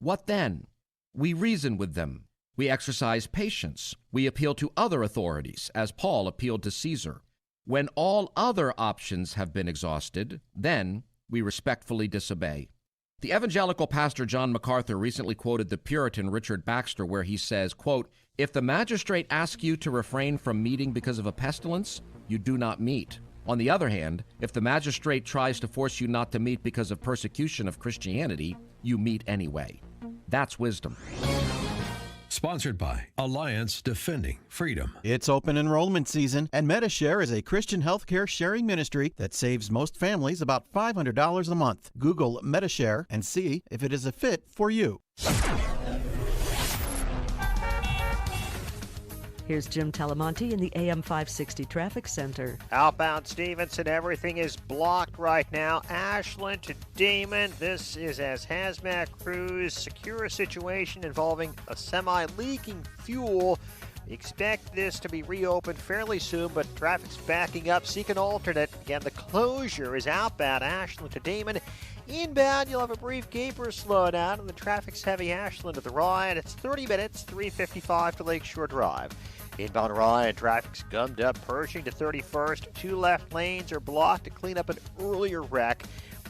What then? We reason with them. We exercise patience. We appeal to other authorities, as Paul appealed to Caesar. When all other options have been exhausted, then we respectfully disobey. The evangelical pastor John MacArthur recently quoted the Puritan Richard Baxter, where he says, quote, "If the magistrate asks you to refrain from meeting because of a pestilence, you do not meet. On the other hand, if the magistrate tries to force you not to meet because of persecution of Christianity, you meet anyway." That's wisdom. Sponsored by Alliance Defending Freedom. It's open enrollment season, and MediShare is a Christian healthcare sharing ministry that saves most families about $500 a month. Google MediShare and see if it is a fit for you. Here's Jim Talamonte in the AM 560 Traffic Center. Outbound Stevenson, everything is blocked right now. Ashland to Damon, this is as hazmat crews secure a situation involving a semi leaking fuel. Expect this to be reopened fairly soon, but traffic's backing up. Seek an alternate. Again, the closure is outbound Ashland to Damon. Inbound, you'll have a brief gaper slowdown, and the traffic's heavy Ashland to the Ryan. It's 30 minutes, 3:55 to Lakeshore Drive. Inbound Ryan, traffic's gummed up, Pershing to 31st. Two left lanes are blocked to clean up an earlier wreck.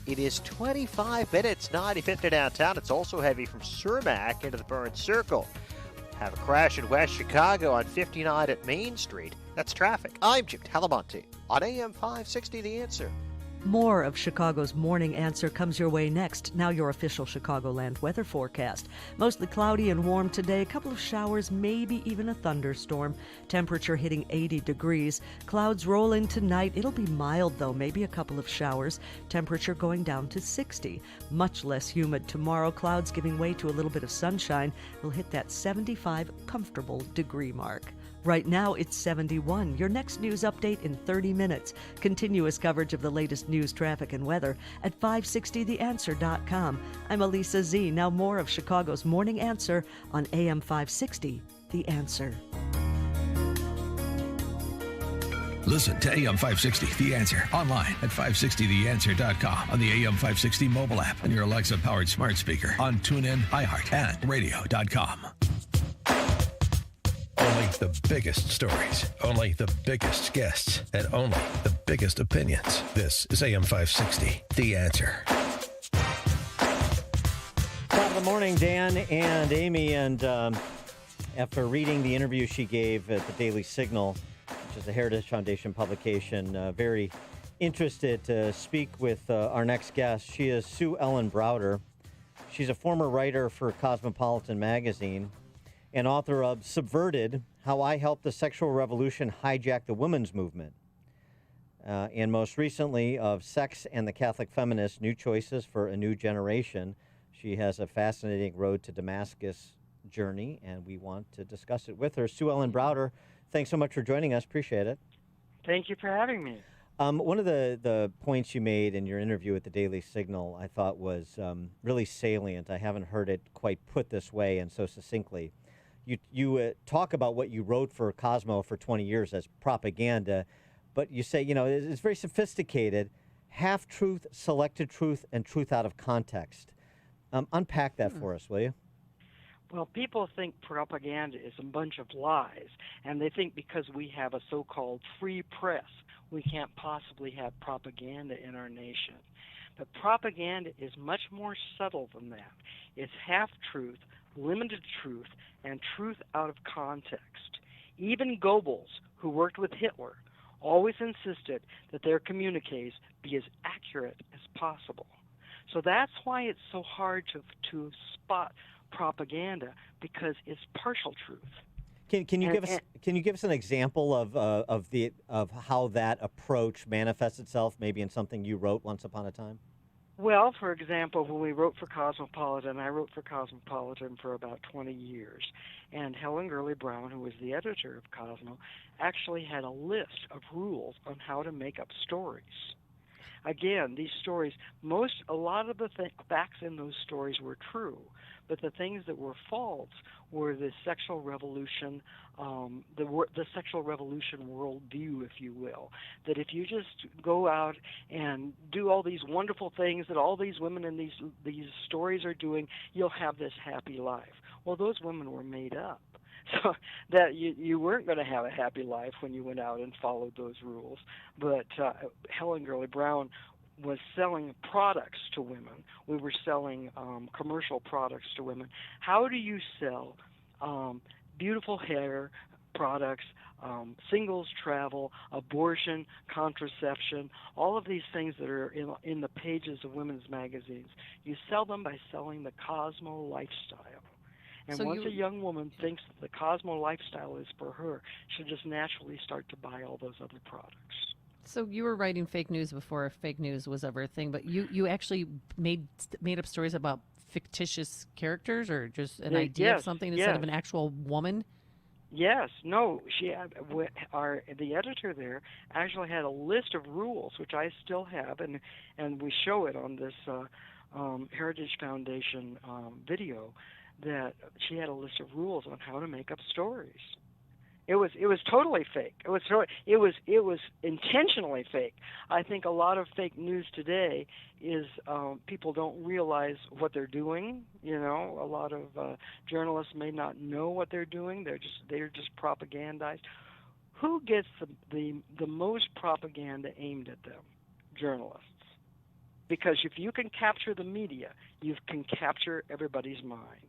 It is 25 minutes, 95th to downtown. It's also heavy from Cermak into the Burns Circle. Have a crash in West Chicago on 59 at Main Street. That's traffic. I'm Jim Talamonte on AM 560 The Answer. More of Chicago's Morning Answer comes your way next. Now your official Chicagoland weather forecast. Mostly cloudy and warm today. A couple of showers, maybe even a thunderstorm. Temperature hitting 80 degrees. Clouds roll in tonight. It'll be mild, though. Maybe a couple of showers. Temperature going down to 60. Much less humid tomorrow. Clouds giving way to a little bit of sunshine. We'll hit that 75 comfortable degree mark. Right now, it's 71. Your next news update in 30 minutes. Continuous coverage of the latest news, traffic, and weather at 560theanswer.com. I'm Elisa Z. Now more of Chicago's Morning Answer on AM 560, The Answer. Listen to AM 560, The Answer, online at 560theanswer.com, on the AM 560 mobile app, and your Alexa-powered smart speaker, on TuneIn, iHeart, and radio.com. Only the biggest stories, only the biggest guests, and only the biggest opinions. This is AM 560, The Answer. Top of the morning, Dan and Amy. And after reading the interview she gave at the Daily Signal, which is a Heritage Foundation publication, very interested to speak with our next guest. She is Sue Ellen Browder. She's a former writer for Cosmopolitan magazine and author of Subverted, How I Helped the Sexual Revolution Hijack the Women's Movement. And most recently of Sex and the Catholic Feminist, New Choices for a New Generation. She has a fascinating Road to Damascus journey, and we want to discuss it with her. Sue Ellen Browder, thanks so much for joining us. Appreciate it. Thank you for having me. One of the points you made in your interview at the Daily Signal I thought was really salient. I haven't heard it quite put this way and so succinctly. You talk about what you wrote for Cosmo for 20 years as propaganda, but you say, it's very sophisticated, half-truth, selected truth, and truth out of context. Unpack that for us, will you? Well, people think propaganda is a bunch of lies, and they think because we have a so-called free press, we can't possibly have propaganda in our nation. But propaganda is much more subtle than that. It's half-truth, limited truth, and truth out of context. Even Goebbels, who worked with Hitler, always insisted that their communiques be as accurate as possible. So that's why it's so hard to spot propaganda, because it's partial truth. Can you give us an example of how that approach manifests itself, maybe in something you wrote once upon a time? Well, for example, when we wrote for Cosmopolitan, I wrote for Cosmopolitan for about 20 years, and Helen Gurley Brown, who was the editor of Cosmo, actually had a list of rules on how to make up stories. again, these stories, a lot of the facts in those stories were true, but the things that were false were the sexual revolution, the sexual revolution worldview, if you will. That if you just go out and do all these wonderful things that all these women in these stories are doing, you'll have this happy life. Well, those women were made up. So that you weren't going to have a happy life when you went out and followed those rules. But Helen Gurley Brown was selling products to women. We were selling commercial products to women. How do you sell beautiful hair products, singles travel, abortion, contraception, all of these things that are in the pages of women's magazines? You sell them by selling the Cosmo lifestyle. And So once a young woman thinks that the Cosmo lifestyle is for her, she'll just naturally start to buy all those other products. So you were writing fake news before fake news was ever a thing, but you actually made up stories about fictitious characters, or just an idea of something instead of an actual woman? Yes, no. The editor there actually had a list of rules, which I still have, and we show it on this Heritage Foundation video. That she had a list of rules on how to make up stories. It was totally fake. It was intentionally fake. I think a lot of fake news today is people don't realize what they're doing. You know, a lot of journalists may not know what they're doing. They're just propagandized. Who gets the most propaganda aimed at them? Journalists. Because if you can capture the media, you can capture everybody's mind.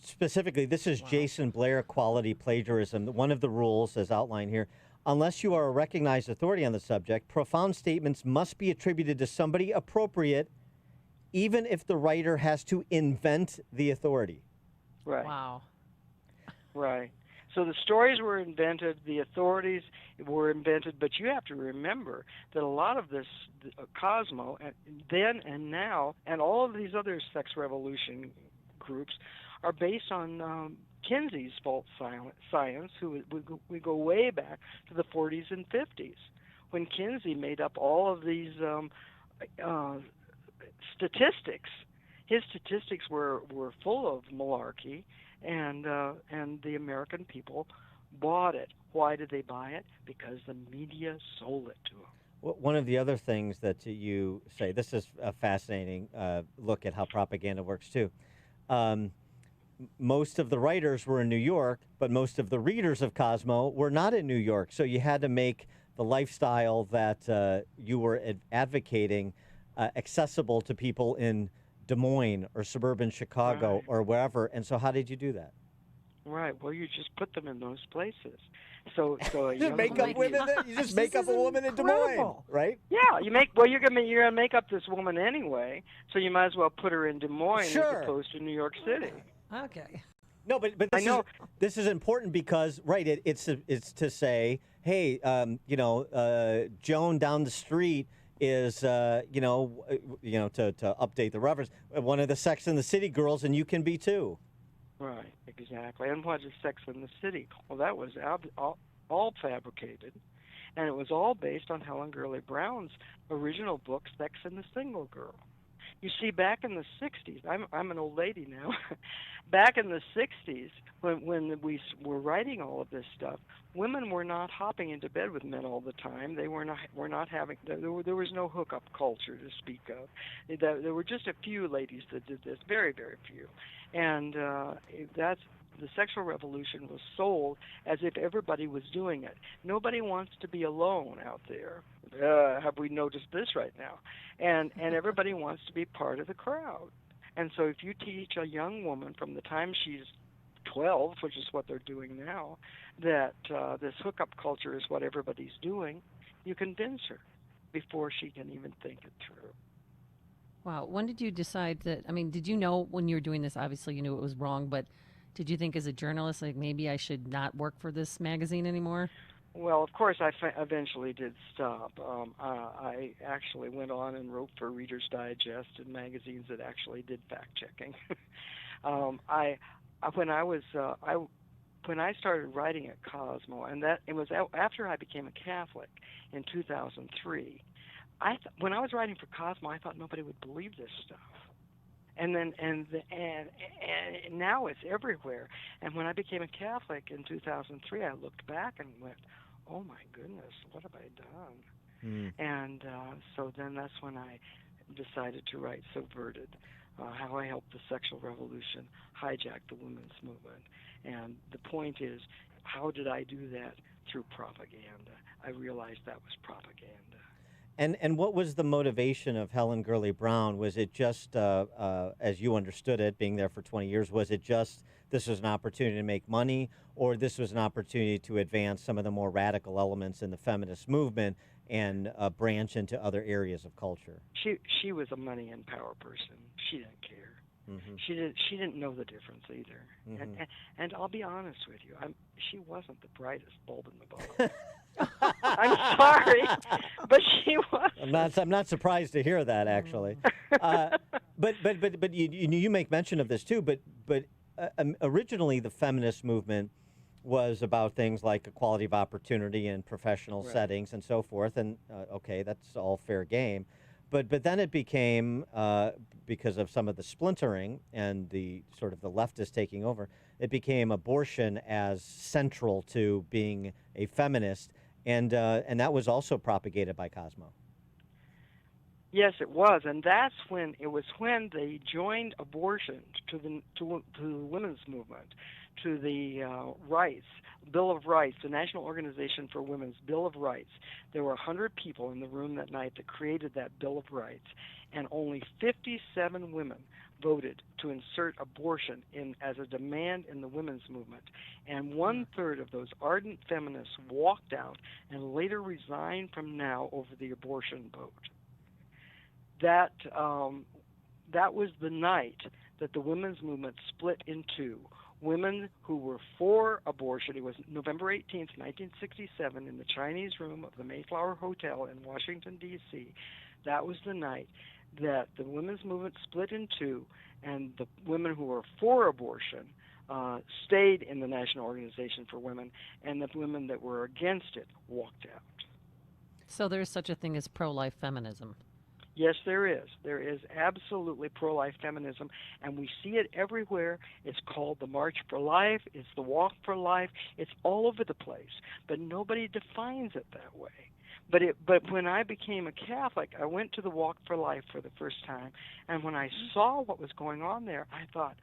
Specifically, this is Jason Blair quality plagiarism. One of the rules, as outlined here, unless you are a recognized authority on the subject, profound statements must be attributed to somebody appropriate, even if the writer has to invent the authority. Right. Wow. Right. So the stories were invented, the authorities were invented, but you have to remember that a lot of this Cosmo, then and now, and all of these other sex revolution groups are based on Kinsey's false science, we go way back to the 40s and 50s, when Kinsey made up all of these statistics. His statistics were full of malarkey, and the American people bought it. Why did they buy it? Because the media sold it to them. Well, one of the other things that you say, this is a fascinating look at how propaganda works too. Most of the writers were in New York, but most of the readers of Cosmo were not in New York. So you had to make the lifestyle that you were advocating accessible to people in Des Moines or suburban Chicago or wherever. And so how did you do that? Right. Well, you just put them in those places. So you make up women. You just make up a woman in Des Moines, right? Yeah. You're gonna make up this woman anyway. So you might as well put her in Des Moines as opposed to New York City. Okay. No, but this is important because it's to say, hey, Joan down the street is to update the reference, one of the Sex and the City girls, and you can be too. Right, exactly. And what is Sex and the City? Well, that was all fabricated, and it was all based on Helen Gurley Brown's original book, Sex and the Single Girl. You see, back in the 60s, I'm an old lady now. Back in the 60s, when we were writing all of this stuff, women were not hopping into bed with men all the time. They were not having. There was no hookup culture to speak of. There were just a few ladies that did this, very, very few, and the sexual revolution was sold as if everybody was doing it. Nobody wants to be alone out there. Have we noticed this right now? And everybody wants to be part of the crowd. And so if you teach a young woman from the time she's 12, which is what they're doing now, that this hookup culture is what everybody's doing, you convince her before she can even think it through. Wow. When did you decide that? I mean, did you know when you were doing this? Obviously, you knew it was wrong, but did you think as a journalist, like, maybe I should not work for this magazine anymore? Well, of course, I eventually did stop. I actually went on and wrote for Reader's Digest and magazines that actually did fact-checking. When I started writing at Cosmo, and that it was after I became a Catholic in 2003, when I was writing for Cosmo, I thought nobody would believe this stuff. And then and now it's everywhere. And when I became a Catholic in 2003, I looked back and went, "Oh my goodness, what have I done?" And so then that's when I decided to write Subverted, how I helped the sexual revolution hijack the women's movement. And the point is, how did I do that? Through propaganda. I realized that was propaganda. And what was the motivation of Helen Gurley Brown? Was it just, as you understood it, being there for 20 years, was it just this was an opportunity to make money, or this was an opportunity to advance some of the more radical elements in the feminist movement and branch into other areas of culture? She was a money and power person. She didn't care. She didn't know the difference either. And I'll be honest with you, she wasn't the brightest bulb in the box. I'm sorry, but she was. I'm not surprised to hear that, actually. But you make mention of this too. But originally the feminist movement was about things like equality of opportunity in professional settings and so forth. And okay, that's all fair game. But then it became, because of some of the splintering and the sort of the leftists taking over, it became abortion as central to being a feminist, and that was also propagated by Cosmo. Yes, it was, and that's when when they joined abortion to the women's movement, to the rights, Bill of Rights, the National Organization for Women's Bill of Rights. There were 100 people in the room that night that created that Bill of Rights, and only 57 women voted to insert abortion as a demand in the women's movement. And 1/3 of those ardent feminists walked out and later resigned from NOW over the abortion vote. That was the night that the women's movement split in two. Women who were for abortion, it was November 18th, 1967, in the Chinese room of the Mayflower Hotel in Washington, D.C. That was the night that the women's movement split in two, and the women who were for abortion stayed in the National Organization for Women, and the women that were against it walked out. So there's such a thing as pro-life feminism. Yes, there is. There is absolutely pro-life feminism, and we see it everywhere. It's called the March for Life. It's the Walk for Life. It's all over the place, but nobody defines it that way. But when I became a Catholic, I went to the Walk for Life for the first time, and when I saw what was going on there, I thought,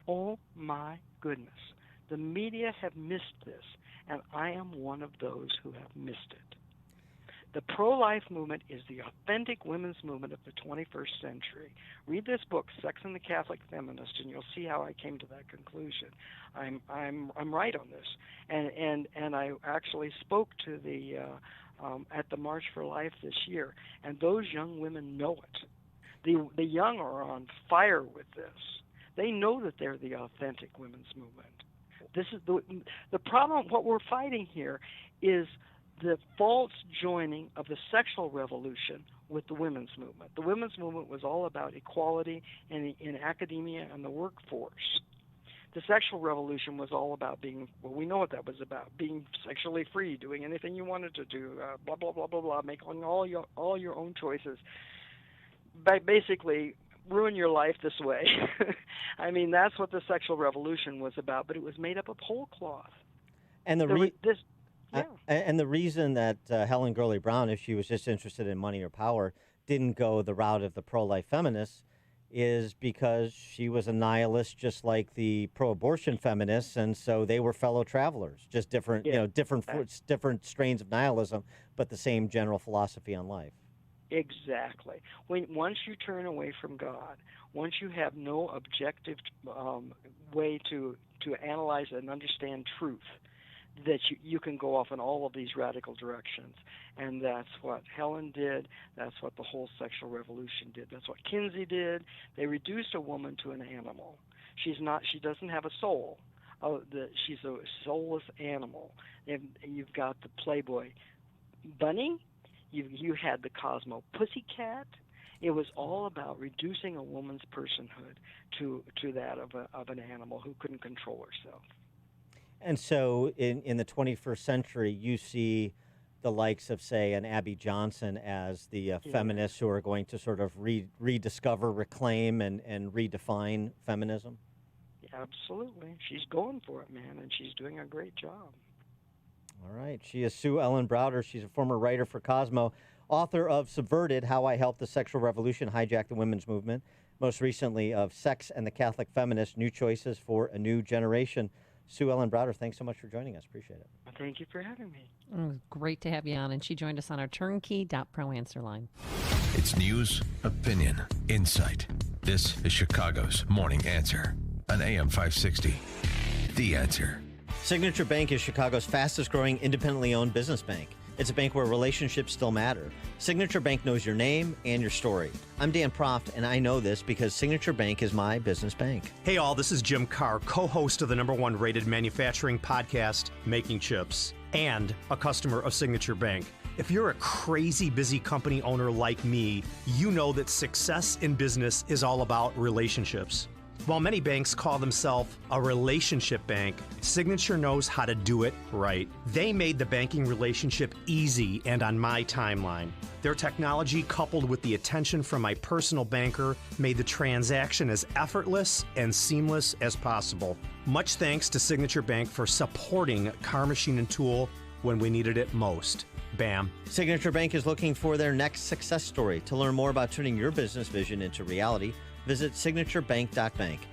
oh my goodness, the media have missed this, and I am one of those who have missed it. The pro-life movement is the authentic women's movement of the 21st century. Read this book, Sex and the Catholic Feminist, and you'll see how I came to that conclusion. I'm right on this, and I actually spoke to the at the March for Life this year, and those young women know it. The young are on fire with this. They know that they're the authentic women's movement. This is the problem. What we're fighting here is the false joining of the sexual revolution with the women's movement. The women's movement was all about equality in academia and the workforce. The sexual revolution was all about we know what that was about, being sexually free, doing anything you wanted to do, blah, blah, blah, blah, blah, making all your own choices. Basically, ruin your life this way. I mean, that's what the sexual revolution was about, but it was made up of whole cloth. And and the reason that Helen Gurley Brown, if she was just interested in money or power, didn't go the route of the pro-life feminists is because she was a nihilist, just like the pro-abortion feminists, and so they were fellow travelers, just different, different strains of nihilism, but the same general philosophy on life. Exactly. Once you turn away from God, once you have no objective way to analyze and understand truth, that you can go off in all of these radical directions. And that's what Helen did. That's what the whole sexual revolution did. That's what Kinsey did. They reduced a woman to an animal. She doesn't have a soul. She's a soulless animal. You've got the Playboy bunny. You had the Cosmo pussycat. It was all about reducing a woman's personhood to that of an animal who couldn't control herself. And so in the 21st century, you see the likes of, say, an Abby Johnson as the feminists who are going to sort of rediscover, reclaim, and redefine feminism? Absolutely. She's going for it, man, and she's doing a great job. All right. She is Sue Ellen Browder. She's a former writer for Cosmo, author of Subverted, How I Helped the Sexual Revolution Hijack the Women's Movement, most recently of Sex and the Catholic Feminist, New Choices for a New Generation. Sue Ellen Browder, thanks so much for joining us. Appreciate it. Thank you for having me. It was great to have you on, and she joined us on our turnkey.pro answer line. It's news, opinion, insight. This is Chicago's Morning Answer on AM 560. The Answer. Signature Bank is Chicago's fastest growing independently owned business bank. It's a bank where relationships still matter. Signature Bank knows your name and your story. I'm Dan Proft, and I know this because Signature Bank is my business bank. Hey all, this is Jim Carr, co-host of the #1 rated manufacturing podcast, Making Chips, and a customer of Signature Bank. If you're a crazy busy company owner like me, you know that success in business is all about relationships. While many banks call themselves a relationship bank, Signature knows how to do it right. They made the banking relationship easy and on my timeline. Their technology, coupled with the attention from my personal banker, made the transaction as effortless and seamless as possible. Much thanks to Signature Bank for supporting Car Machine and Tool when we needed it most. Bam. Signature Bank is looking for their next success story. To learn more about turning your business vision into reality, visit signaturebank.bank.